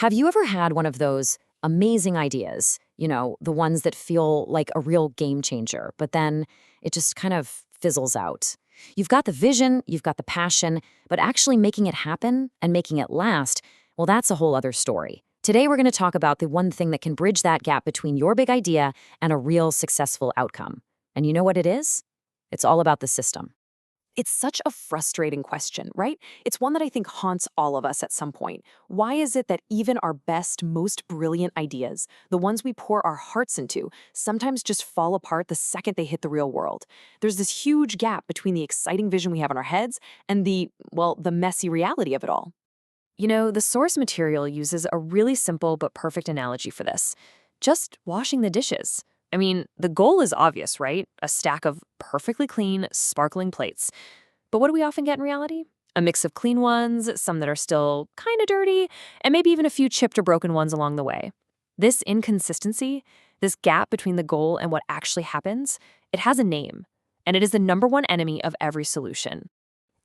Have you ever had one of those amazing ideas, the ones that feel like a real game changer, but then it just kind of fizzles out? You've got the vision, you've got the passion, but actually making it happen and making it last, well, that's a whole other story. Today, we're going to talk about the one thing that can bridge that gap between your big idea and a real successful outcome. And you know what it is? It's all about the system. It's such a frustrating question, right? It's one that I think haunts all of us at some point. Why is it that even our best, most brilliant ideas, the ones we pour our hearts into, sometimes just fall apart the second they hit the real world? There's this huge gap between the exciting vision we have in our heads and the messy reality of it all. The source material uses a really simple but perfect analogy for this. Just washing the dishes. I mean, the goal is obvious, right? A stack of perfectly clean, sparkling plates. But what do we often get in reality? A mix of clean ones, some that are still kind of dirty, and maybe even a few chipped or broken ones along the way. This inconsistency, this gap between the goal and what actually happens, it has a name, and it is the number one enemy of every solution.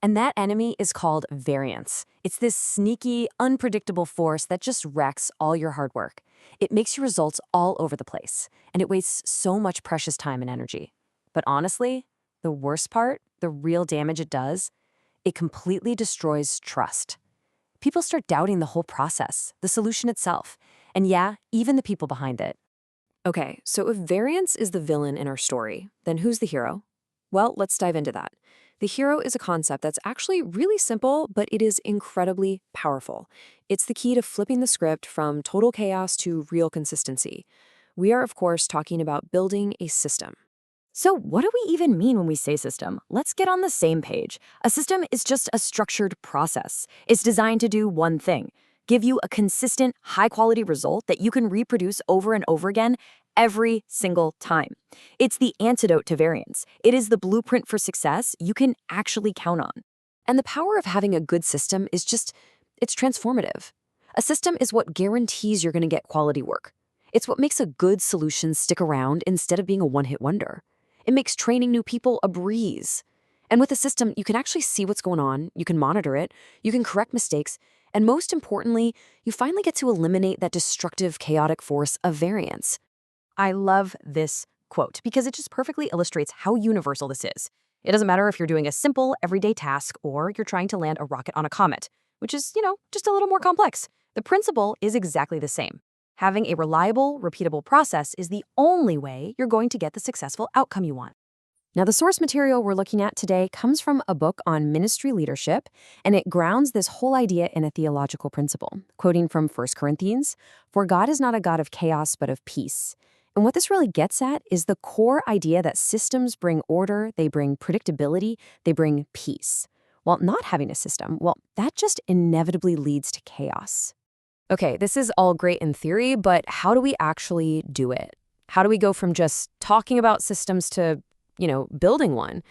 And that enemy is called variance. It's this sneaky, unpredictable force that just wrecks all your hard work. It makes your results all over the place, and it wastes so much precious time and energy. But honestly, the worst part, the real damage it does, it completely destroys trust. People start doubting the whole process, the solution itself, and yeah, even the people behind it. Okay, so if variance is the villain in our story, then who's the hero? Well, let's dive into that. The hero is a concept that's actually really simple, but it is incredibly powerful. It's the key to flipping the script from total chaos to real consistency. We are, of course, talking about building a system. So, what do we even mean when we say system? Let's get on the same page. A system is just a structured process. It's designed to do one thing: give you a consistent, high-quality result that you can reproduce over and over again every single time. It's the antidote to variance. It is the blueprint for success you can actually count on. And the power of having a good system is it's transformative. A system is what guarantees you're going to get quality work. It's what makes a good solution stick around instead of being a one-hit wonder. It makes training new people a breeze. And with a system, you can actually see what's going on, you can monitor it, you can correct mistakes, and most importantly, you finally get to eliminate that destructive, chaotic force of variance. I love this quote because it just perfectly illustrates how universal this is. It doesn't matter if you're doing a simple, everyday task or you're trying to land a rocket on a comet, which is, just a little more complex. The principle is exactly the same. Having a reliable, repeatable process is the only way you're going to get the successful outcome you want. Now, the source material we're looking at today comes from a book on ministry leadership, and it grounds this whole idea in a theological principle. Quoting from 1 Corinthians, "For God is not a God of chaos, but of peace." And what this really gets at is the core idea that systems bring order, they bring predictability, they bring peace. While not having a system, well, that just inevitably leads to chaos. Okay, this is all great in theory, but how do we actually do it? How do we go from just talking about systems to, building one?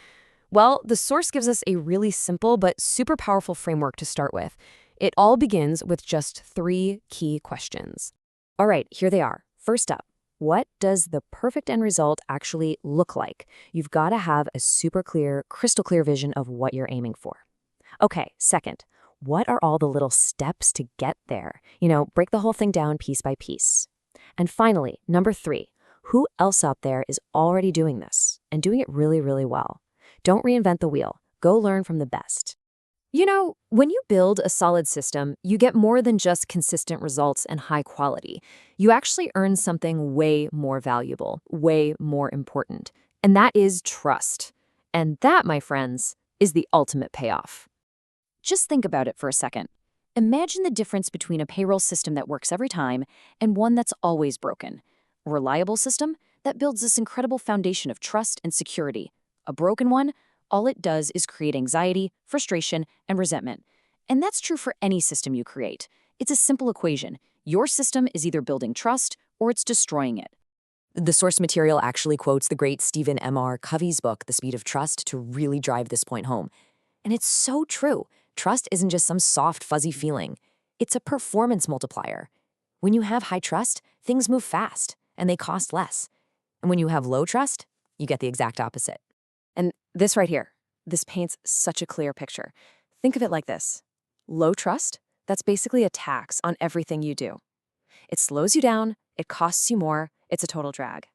Well, the source gives us a really simple but super powerful framework to start with. It all begins with just 3 key questions. All right, here they are. First up, what does the perfect end result actually look like? You've got to have a super clear, crystal clear vision of what you're aiming for. Okay, second, what are all the little steps to get there? Break the whole thing down piece by piece. And finally, number 3, who else out there is already doing this and doing it really, really well? Don't reinvent the wheel. Go learn from the best. When you build a solid system, you get more than just consistent results and high quality. You actually earn something way more valuable, way more important, and that is trust. And that, my friends, is the ultimate payoff. Just think about it for a second. Imagine the difference between a payroll system that works every time and one that's always broken. A reliable system that builds this incredible foundation of trust and security. A broken one, all it does is create anxiety, frustration, and resentment. And that's true for any system you create. It's a simple equation. Your system is either building trust or it's destroying it. The source material actually quotes the great Stephen M.R. Covey's book, The Speed of Trust, to really drive this point home. And it's so true. Trust isn't just some soft, fuzzy feeling. It's a performance multiplier. When you have high trust, things move fast, and they cost less. And when you have low trust, you get the exact opposite. And this right here, this paints such a clear picture. Think of it like this. Low trust That's basically a tax on everything you do. It slows you down, it costs you more, it's a total drag.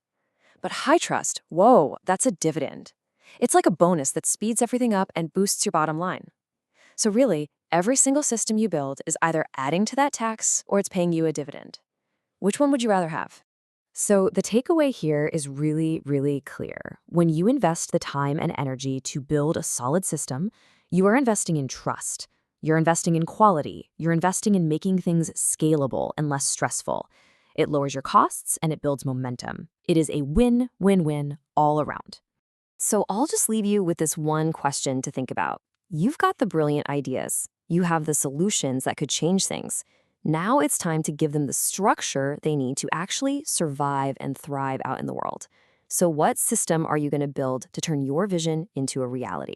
But high trust, whoa, that's a dividend. It's like a bonus that speeds everything up and boosts your bottom line. So really, every single system you build is either adding to that tax or it's paying you a dividend. Which one would you rather have? So the takeaway here is really, really clear. When you invest the time and energy to build a solid system, you are investing in trust. You're investing in quality. You're investing in making things scalable and less stressful. It lowers your costs and it builds momentum. It is a win-win-win all around. So I'll just leave you with this one question to think about. You've got the brilliant ideas. You have the solutions that could change things. Now it's time to give them the structure they need to actually survive and thrive out in the world. So what system are you going to build to turn your vision into a reality?